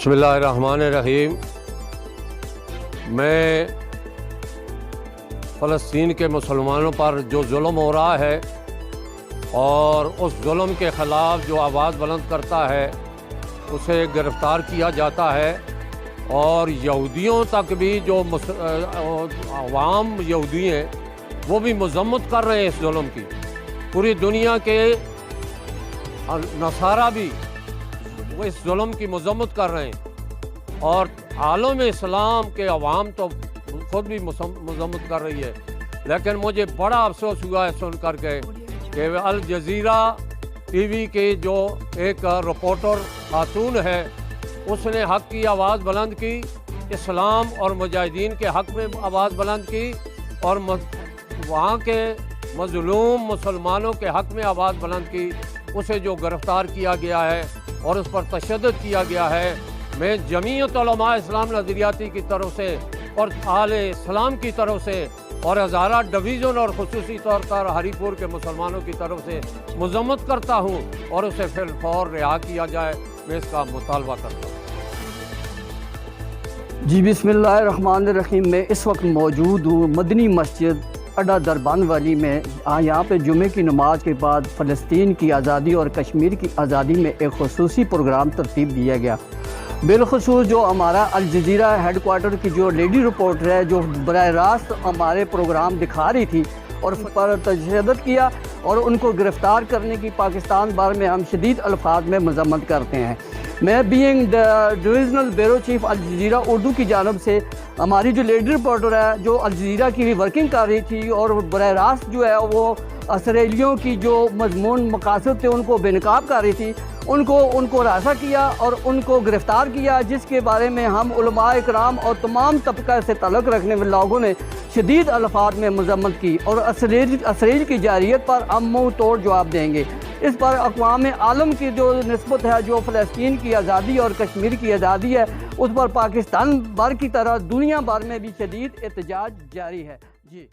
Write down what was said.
बिस्मिल्लाहिर्रहमानिर्रहीम। मैं फ़लस्तीन के मुसलमानों पर जो जुल्म हो रहा है और उस जुल्म के ख़िलाफ़ जो आवाज़ बुलंद करता है उसे गिरफ़्तार किया जाता है, और यहूदियों तक भी जो अवाम यहूदी हैं वो भी मज़म्मत कर रहे हैं इस जुल्म की। पूरी दुनिया के नसारा भी वो इस जुल्म की मज़म्मत कर रहे हैं, और आलम इस्लाम के अवाम तो ख़ुद भी मज़म्मत कर रही है। लेकिन मुझे बड़ा अफसोस हुआ है सुन कर के कि अल जज़ीरा टीवी के जो एक रिपोर्टर खातून है उसने हक़ की आवाज़ बुलंद की, इस्लाम और मुजाहिदीन के हक़ में आवाज़ बुलंद की, और वहाँ के मज़लूम मुसलमानों के हक़ में आवाज़ बुलंद की। उसे जो गिरफ़्तार किया गया है और उस पर तशद्दुद किया गया है, मैं जमीयत उलमा इस्लाम नज़रियाती की तरफ से और आले इस्लाम की तरफ से और हज़ारा डिवीज़न और ख़ुसूसी तौर पर हरीपुर के मुसलमानों की तरफ से मज़म्मत करता हूँ, और उसे फिर फौर रिहा किया जाए, मैं इसका मुतालबा करता हूँ। जी बिस्मिल्लाहिर्रहमानिर्रहीम। मैं इस वक्त मौजूद हूँ मदनी मस्जिद अड्डा दरबान वाली में। यहाँ पे जुमे की नमाज के बाद फ़लस्तीन की आज़ादी और कश्मीर की आज़ादी में एक ख़ुसूसी प्रोग्राम तरतीब दिया गया। बिलखुसूस जो हमारा अल जज़ीरा हेड क्वार्टर की जो लेडी रिपोर्टर है, जो बराह रास्त हमारे प्रोग्राम दिखा रही थी और उस पर तशद्दुद किया और उनको गिरफ़्तार करने की पाकिस्तान बारे में हम शदीद अल्फाज में मज़म्मत करते हैं। मैं being divisional bureau chief Al Jazeera Urdu की जानिब से हमारी जो लेडी रिपोर्टर है जो अल जज़ीरा की वर्किंग कर रही थी और बराह रास्त जो है वो इसराइलियों की जो मज़मून मकासद थे उनको बेनकाब कर रही थी, उनको रासा किया और उनको गिरफ़्तार किया, जिसके बारे में हम उलमाए इकराम और तमाम तबका से ताल्लुक़ रखने वाले लोगों ने शदीद अल्फाज में मज़म्मत की, और इसराइल की जारियत पर हम मुँह तोड़ जवाब देंगे। इस पर अक़वाम आलम की जो निस्बत है, जो फ़लस्तीन की आज़ादी और कश्मीर की आज़ादी है, उस पर पाकिस्तान भर की तरह दुनिया भर में भी शदीद एहतजाज जारी है। जी।